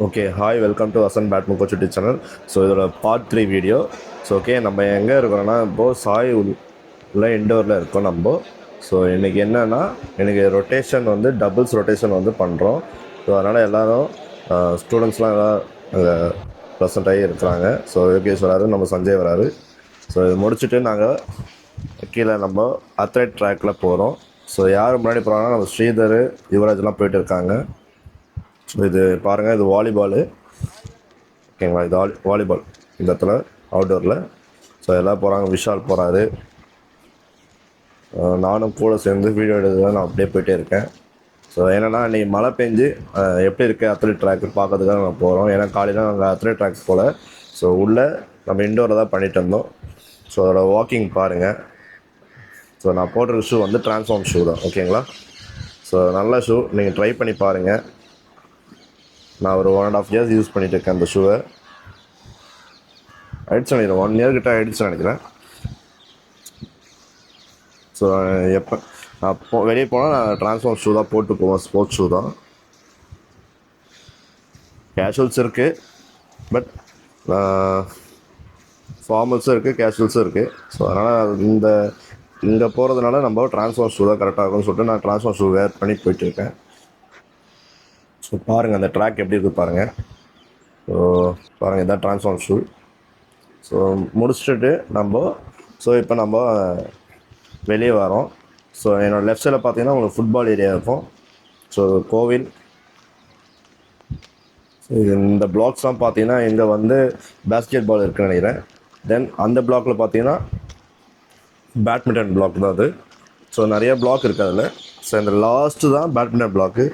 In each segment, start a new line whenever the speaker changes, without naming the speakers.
Okay hi welcome to Asan badminton coach YouTube channel. So இதோட part 3 video. So okay நம்ம எங்கே இருக்கிறோன்னா இப்போது சாய் உள்ள இண்டோரில் இருக்கோம் நம்ம. ஸோ இன்றைக்கி என்னென்னா எனக்கு ரொட்டேஷன் வந்து டபுள்ஸ் ரொட்டேஷன் வந்து பண்ணுறோம். ஸோ அதனால் எல்லோரும் ஸ்டூடெண்ட்ஸ்லாம் எல்லாம் அங்கே ப்ரெசென்ட் ஆகி இருக்கிறாங்க. ஸோ யோகேஷ் வராரு, நம்ம சஞ்சய் வராரு. ஸோ இது முடிச்சுட்டு நாங்கள் கீழே நம்ம அத்லெட் ட்ராக்கில் போகிறோம். ஸோ யார் முன்னாடி போகிறாங்கன்னா நம்ம ஸ்ரீதர், யுவராஜ்லாம் போயிட்டு இருக்காங்க. ஸோ இது பாருங்கள், இது வாலிபாலு ஓகேங்களா. இது வாலிபால் இந்த இடத்துல அவுட்டோரில். ஸோ எல்லாம் போகிறாங்க, விஷால் போகிறாரு. நானும் கூட சேர்ந்து வீடியோ எடுத்து நான் அப்படியே போயிட்டே இருக்கேன். ஸோ என்னென்னா இன்றைக்கி மழை பெஞ்சு எப்படி இருக்குது அத்லெட் ட்ராக்கு பார்க்கறதுக்காக நம்ம போகிறோம். ஏன்னா காலையில் நாங்கள் அத்லெட் ட்ராக்ஸ் போல். ஸோ உள்ளே நம்ம இண்டோரில் தான் பண்ணிட்டு இருந்தோம். ஸோ அதோட வாக்கிங் பாருங்கள். ஸோ நான் போடுற ஷூ வந்து ட்ரான்ஸ்ஃபார்ம் ஷூ தான் ஓகேங்களா. ஸோ நல்ல ஷூ, நீங்கள் ட்ரை பண்ணி பாருங்கள். நான் ஒரு 1.5 years யூஸ் பண்ணிகிட்டு இருக்கேன் அந்த ஷூவை. ஆயிடுச்சு நினைக்கிறேன், 1 year கிட்ட ஆயிடுச்சுன்னு நினைக்கிறேன். ஸோ எப்போ நான் வெளியே போனால் நான் ட்ரான்ஸ்ஃபார்ம் ஷூ தான் போட்டு போவேன், ஸ்போர்ட்ஸ் ஷூ தான். கேஷுவல்ஸ் இருக்குது, பட் ஃபார்மல்ஸும் இருக்குது, கேஷுவல்ஸும் இருக்குது. ஸோ அதனால் இங்கே போகிறதுனால நம்ம ட்ரான்ஸ்ஃபார்ம் ஷூ தான் கரெக்டாக இருக்கும்னு சொல்லிட்டு நான் ட்ரான்ஸ்ஃபார்ம் ஷூ வேர் பண்ணி போயிட்டுருக்கேன். ஸோ பாருங்கள் அந்த ட்ராக் எப்படி இருக்குது பாருங்கள். ஸோ பாருங்கள், இதான் ட்ரான்ஸ்ஃபார்ம் ஷூ. ஸோ முடிச்சுட்டு இப்போ நம்ம வெளியே வரோம். ஸோ என்னோடய லெஃப்ட் சைடில் பார்த்தீங்கன்னா உங்களுக்கு ஃபுட்பால் ஏரியா இருக்கும். ஸோ கோவில். இந்த பிளாக்ஸ்லாம் பார்த்தீங்கன்னா இங்கே வந்து பேஸ்கெட் பால் இருக்குன்னு நினைக்கிறேன். தென் அந்த பிளாக்கில் பார்த்தீங்கன்னா பேட்மிண்டன் பிளாக் தான் அது. ஸோ நிறைய பிளாக் இருக்குது அதில். ஸோ இந்த லாஸ்ட்டு தான் பேட்மிண்டன் பிளாக்கு.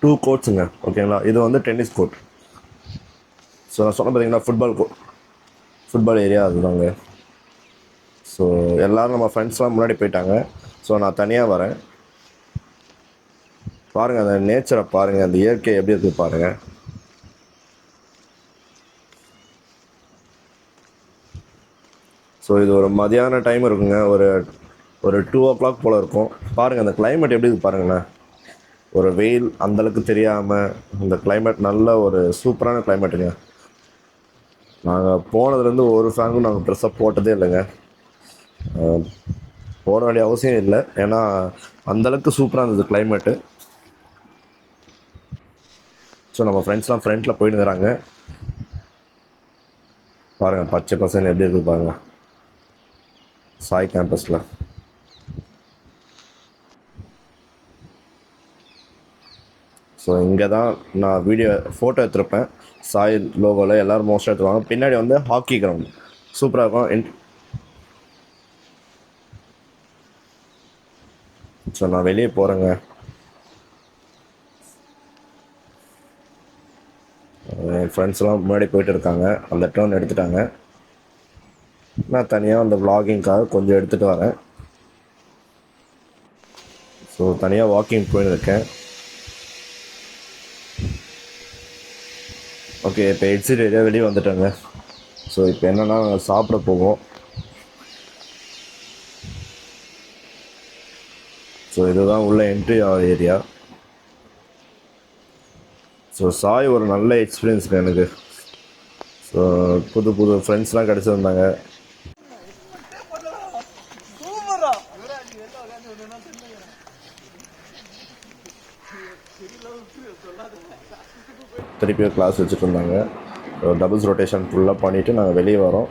2 கோர்ட்ஸுங்க ஓகேங்களா. இது வந்து டென்னிஸ் கோர்ட். ஸோ நான் சொன்ன பார்த்தீங்கன்னா ஃபுட்பால் ஏரியா அதுதாங்க. ஸோ எல்லோரும் நம்ம ஃப்ரெண்ட்ஸ்லாம் முன்னாடி போயிட்டாங்க. ஸோ நான் தனியாக வரேன். பாருங்கள் அந்த நேச்சரை பாருங்கள், அந்த இயற்கை எப்படி இருக்குது பாருங்கள். ஸோ இது ஒரு மதியான டைம் இருக்குங்க, ஒரு 2 o'clock போல் இருக்கும். பாருங்கள் அந்த கிளைமேட் எப்படி இருக்குது பாருங்களேன். ஒரு வெயில் அந்தளவுக்கு தெரியாமல் இந்த கிளைமேட் நல்ல ஒரு சூப்பரான கிளைமேட்டுங்க. நாங்கள் போனதுலேருந்து ஒரு ஃபேனுக்கும் நாங்கள் ட்ரெஸ்ஸாக போட்டதே இல்லைங்க. போட வேண்டிய அவசியம் இல்லை, ஏன்னா அந்தளவுக்கு சூப்பராக இருந்தது கிளைமேட்டு. ஸோ நம்ம ஃப்ரெண்ட்ஸ்லாம் ஃப்ரெண்டில் போயிட்டுருக்கிறாங்க. பாருங்கள் பச்சை பசங்க எப்படி இருக்குது பாருங்கள் சாய் கேம்பஸில். ஸோ இங்கே தான் நான் ஃபோட்டோ எடுத்துருப்பேன். சாய் லோகோவில் எல்லோரும் மோஸ்ட்டாக எடுத்துருவாங்க. பின்னாடி வந்து ஹாக்கி கிரவுண்ட் சூப்பராக இருக்கும். ஸோ நான் வெளியே போகிறேங்க. என் ஃப்ரெண்ட்ஸ்லாம் முன்னாடி போயிட்டு இருக்காங்க, அந்த டர்ன் எடுத்துட்டாங்க. நான் தனியாக அந்த விலாகிங்காக கொஞ்சம் எடுத்துகிட்டு வரேன். ஸோ தனியாக வாக்கிங் போயிருக்கேன். ஓகே, இப்போ எக்ஸிட் ஏரியா வெளியே வந்துட்டேங்க. ஸோ இப்போ என்னென்னா சாப்பிட போவோம். ஸோ இதுதான் உள்ள என்ட்ரி ஏரியா. ஸோ சாய் ஒரு நல்ல எக்ஸ்பீரியன்ஸுங்க எனக்கு. ஸோ புது ஃப்ரெண்ட்ஸ்லாம் கிடச்சிருந்தாங்க. திருப்பியும் கிளாஸ் வச்சுட்டு இருந்தாங்க. டபுள்ஸ் ரொட்டேஷன் ஃபுல்லாக பண்ணிவிட்டு நாங்கள் வெளியே வரோம்.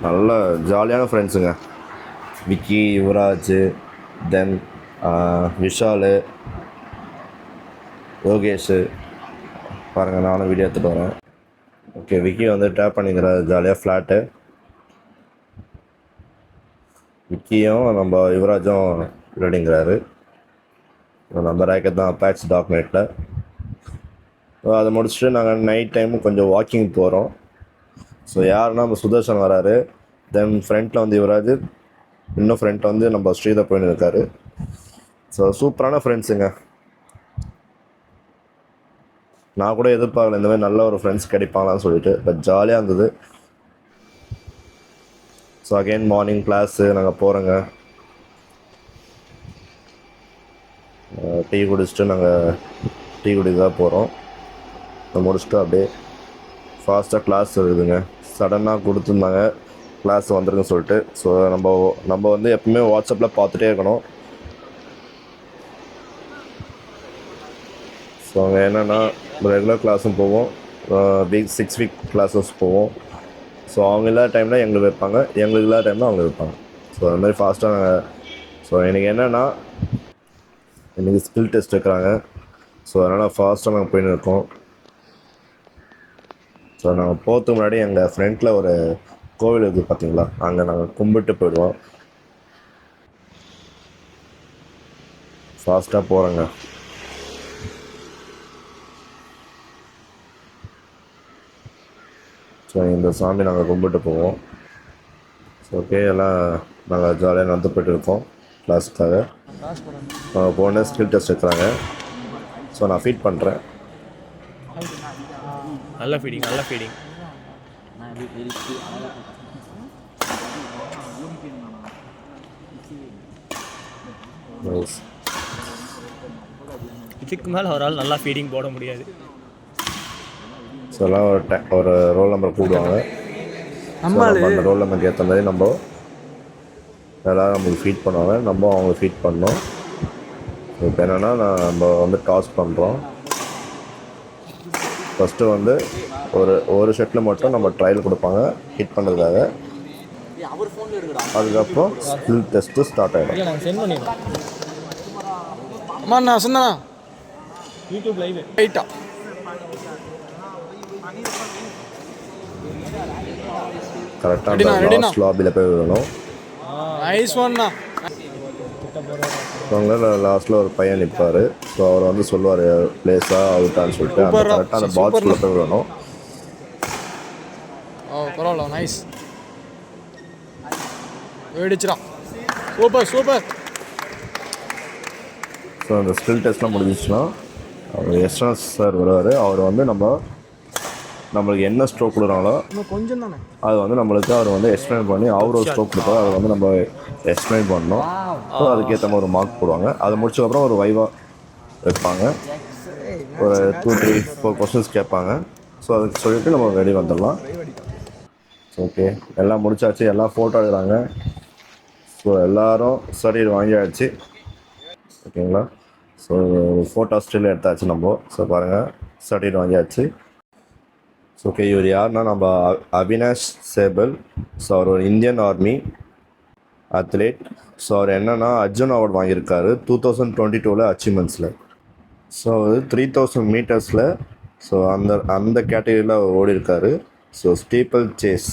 நல்ல ஜாலியான ஃப்ரெண்ட்ஸுங்க. விக்கி, யுவராஜ், தென் விஷால், யோகேஷ். பாருங்கள் நானும் வீடியோ எடுத்துகிட்டு வரேன். ஓகே, விக்கி வந்து டேப் பண்ணிக்கிறார் ஜாலியாக ஃப்ளாட்டு. விக்கியும் நம்ம யுவராஜும் விளையாடிங்கிறாரு. நம்ம ரேக்கெட் தான் அப்பாக்ஸ் டாக் நைட்டில். அதை முடிச்சுட்டு நாங்கள் நைட் டைமும் கொஞ்சம் வாக்கிங் போகிறோம். ஸோ யாருன்னா நம்ம சுதர்ஷன் வராரு. தென் ஃப்ரெண்டில் வந்து யுவராஜ், இன்னும் ஃப்ரெண்ட் வந்து நம்ம ஸ்ரீதர் போயின்னு இருக்காரு. ஸோ சூப்பரான ஃப்ரெண்ட்ஸுங்க. நான் கூட எதிர்பார்க்கல இந்த மாதிரி நல்ல ஒரு ஃப்ரெண்ட்ஸ் கிடைப்பாங்களான்னு சொல்லிட்டு, பட் ஜாலியாக இருந்தது. ஸோ அகெயின் மார்னிங் கிளாஸு நாங்கள் போகிறோங்க. டீ குடிச்சிட்டு நாங்கள் டீ குடிக்க தான் போகிறோம். முடிச்சுட்டு அப்படியே ஃபாஸ்ட்டாக கிளாஸ் இருக்குதுங்க. சடனாக கொடுத்துருந்தாங்க கிளாஸ் வந்துருக்குன்னு சொல்லிட்டு. ஸோ நம்ம வந்து எப்பவுமே வாட்ஸ்அப்பில் பார்த்துட்டே இருக்கணும். ஸோ அங்கே என்னென்னா ரெகுலர் கிளாஸும் போவோம், வீக் வீக் கிளாஸஸ் போவோம். ஸோ அவங்க இல்லாத டைமில் எங்களுக்கு வைப்பாங்க, எங்களுக்கு இல்லாத டைமில் அவங்க வைப்பாங்க. ஸோ அது மாதிரி ஃபாஸ்ட்டாக நாங்கள் ஸோ எனக்கு என்னென்னா இன்றைக்கி ஸ்கில் டெஸ்ட் வைக்கிறாங்க. ஸோ அதனால் ஃபாஸ்ட்டாக நாங்கள் போயின்னு இருக்கோம். ஸோ நாங்கள் போகிறதுக்கு முன்னாடி எங்கள் ஃப்ரெண்டில் ஒரு கோவில் இருக்குது பார்த்தீங்களா, அங்கே நாங்கள் கும்பிட்டு போயிடுவோம். ஃபாஸ்ட்டாக போகிறோங்க. ஸோ இந்த சாமி நாங்கள் கும்பிட்டு போவோம். ஸோ ஓகே, எல்லாம் நாங்கள் ஜாலியாக நடந்து போய்ட்டு இருக்கோம் கிளாஸுக்காக. போன ஸ்கில் டெஸ்ட் இருக்கிறாங்க. ஸோ நான் ஃபீட் பண்ணுறேன்.
நல்ல ஃபீடிங். இதுக்கு மேலே ஒரு ஆள் நல்லா ஃபீடிங் போட முடியாது.
ஸோ எல்லாம் ஒரு ரோல் நம்பர் கூடுவாங்க. அந்த ரோல் நம்பருக்கு ஏற்ற மாதிரி நம்ம எல்லோரும் நம்மளுக்கு ஃபீட் பண்ணுவாங்க, நம்ம அவங்க ஃபீட் பண்ணோம். இப்போ என்னென்னா நம்ம வந்து டாஸ் பண்ணுறோம். ஃபஸ்ட்டு வந்து ஒரு செட்டில் மட்டும் நம்ம ட்ரையல் கொடுப்பாங்க ஹிட் பண்ணுறதுக்காக. அதுக்கப்புறம் ஸ்கில் டெஸ்ட்டு ஸ்டார்ட் ஆகிடும்.
அம்மா நான் சொன்னா யூடியூப் லைவ் ரைட்டா
கரெக்டாக லாஸ்ட் லாபியில் போய் விடணும்.
நைஸ் ஒன்னா.
அங்கே லாஸ்ட்டில் ஒரு பையன் நிற்பார். ஸோ அவர் வந்து சொல்லுவார் பிளேஸாக அவுட்டான்னு சொல்லிட்டு. அந்த கரெக்டாக அந்த பாக்ஸ்குள்ளே போய் விடணும்.
ஓ பரவாயில்ல, நைஸ். வேடிச்சிரா, சூப்பர்.
ஸோ அந்த ஸ்கில் டெஸ்ட்லாம் முடிஞ்சிச்சுன்னா அவர் எஸ்எஸ் சார் வருவார். அவர் வந்து நம்மளுக்கு என்ன ஸ்ட்ரோக் கொடுக்குறாங்களோ
கொஞ்சம் தானே
அது வந்து நம்மளுக்கு அவர் வந்து எக்ஸ்பிளைன் பண்ணி அவர் ஒரு ஸ்ட்ரோக் கொடுப்பாரு. அதை வந்து நம்ம எக்ஸ்பிளைன் பண்ணணும். ஸோ அதுக்கேற்ற மாதிரி ஒரு மார்க் போடுவாங்க. அதை முடிச்சதுக்கப்புறம் ஒரு வைவா வைப்பாங்க. ஒரு 2, 3, 4 கொஸ்டின்ஸ் கேட்பாங்க. ஸோ அதுக்கு சொல்லிவிட்டு நம்ம வெளியே வந்துடலாம். ஓகே, எல்லாம் முடிச்சாச்சு. எல்லாம் ஃபோட்டோ எடுக்கிறாங்க. ஸோ எல்லோரும் சர்டிஃபிகேட் வாங்கியாச்சு. ஓகேங்களா? ஸோ ஃபோட்டோ ஸ்டில் எடுத்தாச்சு நம்ம. ஸோ பாருங்கள், சர்டிஃபிகேட் வாங்கியாச்சு. ஸோ ஓகே, இவர் யாருன்னா நம்ம அவினாஷ் சேபல். ஸோ அவர் ஒரு இந்தியன் ஆர்மி அத்லெட். ஸோ அவர் என்னென்னா அர்ஜுன் அவார்டு வாங்கியிருக்காரு 2022 அச்சீவ்மெண்ட்ஸில். ஸோ 3000 மீட்டர்ஸில் ஸோ அந்த கேட்டகரியில் அவர் ஓடி இருக்காரு. ஸோ ஸ்டீப்பிள் சேஸ்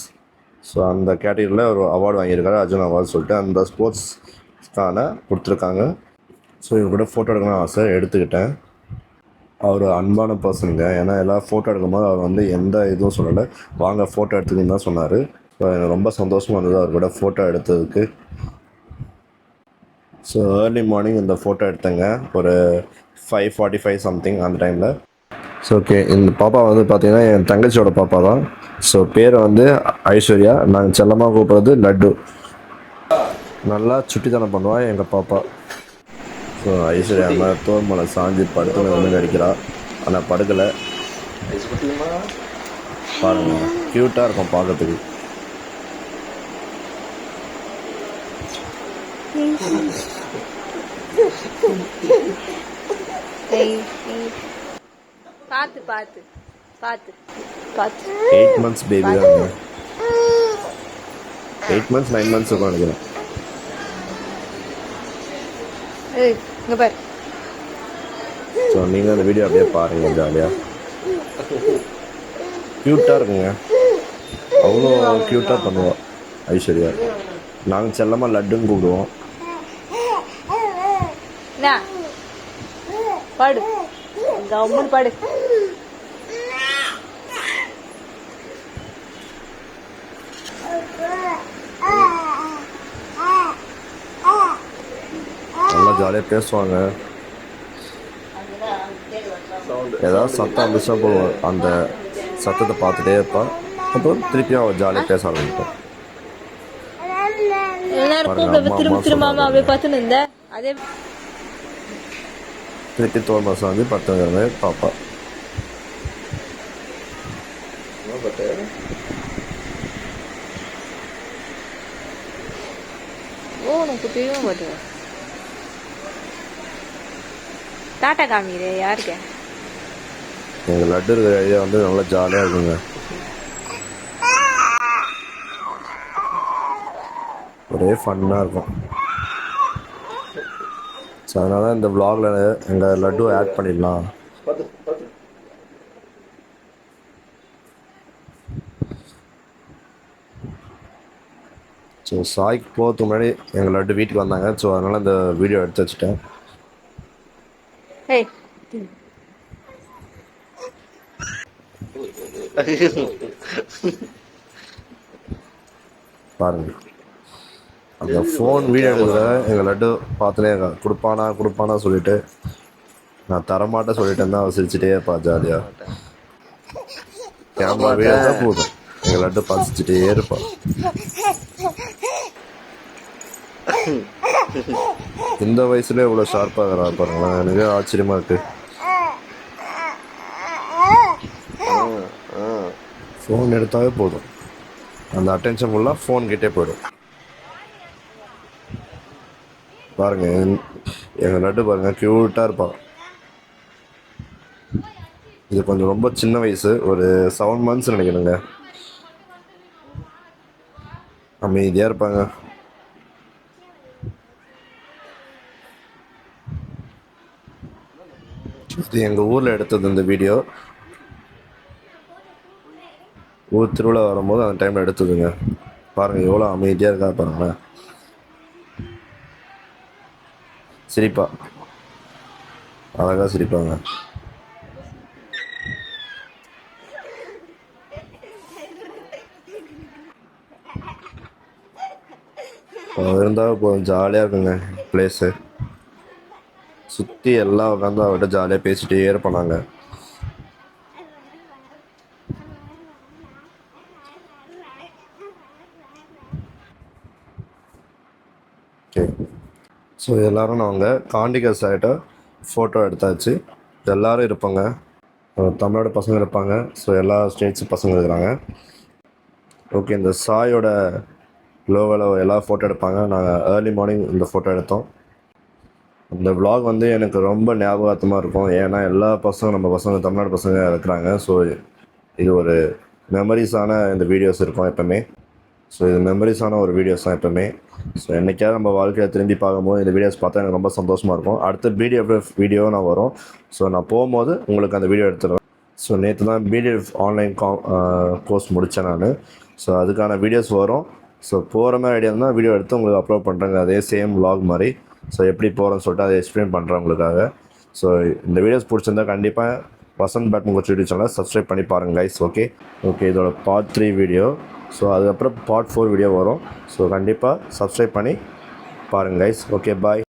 ஸோ அந்த கேட்டகரியில் ஒரு அவார்டு வாங்கியிருக்காரு, அர்ஜுன் அவார்டு சொல்லிட்டு. அந்த ஸ்போர்ட்ஸ்க்கான கொடுத்துருக்காங்க. ஸோ இவர் கூட ஃபோட்டோ எடுக்கணும்னு ஆசை, எடுத்துக்கிட்டேன். அவர் அன்பான பர்சனுங்க. ஏன்னா எல்லாம் ஃபோட்டோ எடுக்கும்போது அவர் வந்து எந்த இதுவும் சொல்லலை, வாங்க ஃபோட்டோ எடுத்துக்கின்னு தான் சொன்னார். ஸோ எனக்கு ரொம்ப சந்தோஷமாக இருந்தது அவர் கூட ஃபோட்டோ எடுத்ததுக்கு. ஸோ ஏர்லி மார்னிங் இந்த ஃபோட்டோ எடுத்தேங்க, ஒரு 5:45 சம்திங் அந்த டைமில். ஸோ ஓகே, இந்த பாப்பா வந்து பார்த்திங்கன்னா என் தங்கச்சியோட பாப்பா தான். ஸோ பேர் வந்து ஐஸ்வர்யா. நாங்கள் செல்லமாக கூப்பிட்றது லட்டு. நல்லா சுட்டித்தனம் பண்ணுவாள் எங்கள் பாப்பா. ஸோ ஐஸ்வர்யா மேலே தோல் மலை சாஞ்சி படுத்துன்னு வந்து நடிக்கிறா. ஆனால் படுக்கலை. பாருங்கள், க்யூட்டாக இருக்கும் பார்க்கறதுக்கு.
பார்த்து பார்த்து பார்த்து பார்த்து
8 months பேபி தான். 8 months 9 months இருக்கும் நினைக்கிறேன்.
இங்க பாரு.
ஸோ நீங்கள் அந்த வீடியோ அப்படியே பாருங்கள், ஜாலியாக க்யூட்டாக இருக்குங்க. அவ்வளோ க்யூட்டாக பண்ணுவோம் ஐஸ்வர்யா. நாங்கள் செல்லமாக லட்டுன்னு கூப்பிடுவோம்.
பாடு கம்முன்னு பாடு.
நல்லா ஜாலியாக பேசுவாங்க. ஏதாவது சத்தம் வந்துச்சா போடுவோம், அந்த சத்தத்தை பார்த்துட்டே இருப்பான். அப்புறம் திருப்பியும் அவள் ஜாலியாக பேச ஆரம்பிப்போம்.
திரும்ப திரும்ப அப்படியே பார்த்துன்னு இருந்த அதே
திருப்பி தோல் மசாஜ் 10 மாதிரி பாப்பா.
ஓ உனக்கு தெரியும் போது டாட்டா காமிக்கிறே யாருக்கு?
எங்கள் லட்டு இருக்கிற ஐடியா வந்து நல்லா ஜாலியாக இருக்குங்க. ஒரே ஃபன்னாக இருக்கும். ஸோ அதனால தான் இந்த vlogல எங்கள் லட்டுவை ஆட் பண்ணிடலாம். ஸோ சாய்க்கு போகிறதுக்கு முன்னாடி எங்கள் லட்டு வீட்டுக்கு வந்தாங்க. ஸோ அதனால் இந்த வீடியோ எடுத்து வச்சுட்டேன்.
ஏய்
பாருங்க, அந்த ஃபோன் வீடியோ எடுக்கிறத எங்கள் லட்டு பார்த்துனே இருக்கா. கொடுப்பானா சொல்லிட்டு நான் தரமாட்டேன் சொல்லிட்டேன் தான் அவள் சிரிச்சிட்டே இருப்பா ஜாலியாக. கேமரா வீடியோ தான் போதும், எங்கள் லட்டு பசிச்சுட்டே இருப்பாள். இந்த வயசுல இவ்வளோ ஷார்ப்பாக இருக்கிறா பாருங்களேன், எனக்கு ஆச்சரியமாக இருக்குது. ஃபோன் எடுத்தாவே போதும், அந்த அட்டென்ஷன் ஃபுல்லாக ஃபோன் கிட்டே போயிடும். பாருங்க எங்கள் லட்டு பாருங்க க்யூட்டாக இருப்பாள். இது கொஞ்சம் ரொம்ப சின்ன வயசு, ஒரு 7 months நினைக்கிறேங்க. அமைதியாக இருப்பாங்க. இது எங்கள் ஊரில் எடுத்தது இந்த வீடியோ. ஊர் திருவிழா வரும்போது அந்த டைமில் எடுத்ததுங்க. பாருங்கள் எவ்வளோ அமைதியாக இருக்கா பாருங்களேன். சிரிப்பா, அழகாக சிரிப்பாங்க. இருந்தால் போதும், ஜாலியாக இருக்குங்க பிளேஸு. சுற்றி எல்லாம் உட்காந்து அவர்கிட்ட ஜாலியாக பேசிகிட்டே இருப்பாங்க. ஓகே, ஸோ எல்லோரும் நாங்கள் காண்டிகா சைட்டை ஃபோட்டோ எடுத்தாச்சு. எல்லோரும் இருப்பாங்க, தமிழோட பசங்க இருப்பாங்க. ஸோ எல்லா ஸ்டேட்ஸ் பசங்க இருக்கிறாங்க. ஓகே, இந்த சாயோட லோவில் எல்லாம் ஃபோட்டோ எடுப்பாங்க. நாங்கள் ஏர்லி மார்னிங் இந்த ஃபோட்டோ எடுத்தோம். இந்த vlog வந்து எனக்கு ரொம்ப ஞாபகார்த்தமாக இருக்கும். ஏன்னா எல்லா பசங்க நம்ம பசங்க தமிழ்நாடு பசங்க இருக்கிறாங்க. ஸோ இது ஒரு மெமரிஸான இந்த வீடியோஸ் இருக்கும் எப்போவுமே. ஸோ இது மெமரிஸான ஒரு வீடியோஸ் தான் எப்போவுமே. ஸோ என்றைக்காவது நம்ம வாழ்க்கையை திரும்பி பார்க்கும்போது இந்த வீடியோஸ் பார்த்தா எனக்கு ரொம்ப சந்தோஷமாக இருக்கும். அடுத்த வீடியோ நான் வரும். ஸோ நான் போகும்போது உங்களுக்கு அந்த வீடியோ எடுத்துடுவேன். ஸோ நேற்று தான் பிடிஎஃப் ஆன்லைன் கோர்ஸ் முடித்தேன் நான். ஸோ அதுக்கான வீடியோஸ் வரும். ஸோ போகிற மாதிரி ஐடியா இருந்தால் வீடியோ எடுத்து உங்களுக்கு அப்லோட் பண்ணுறேங்க, அதே சேம் vlog மாதிரி. ஸோ எப்படி போகிறேன்னு சொல்லிட்டு அதை எக்ஸ்பிளைன் பண்ணுறேன் உங்களுக்காக. ஸோ இந்த வீடியோஸ் பிடிச்சிருந்தா கண்டிப்பாக வசந்த் பேட்மிண்டன் கோச் யூடியூப் சேனலை சப்ஸ்கிரைப் பண்ணி பாருங்கள் கைஸ். ஓகே இதோட பார்ட் 3 வீடியோ. ஸோ அதுக்கப்புறம் பார்ட் 4 வீடியோ வரும். ஸோ கண்டிப்பாக சப்ஸ்கிரைப் பண்ணி பாருங்கள் கைஸ். Okay bye.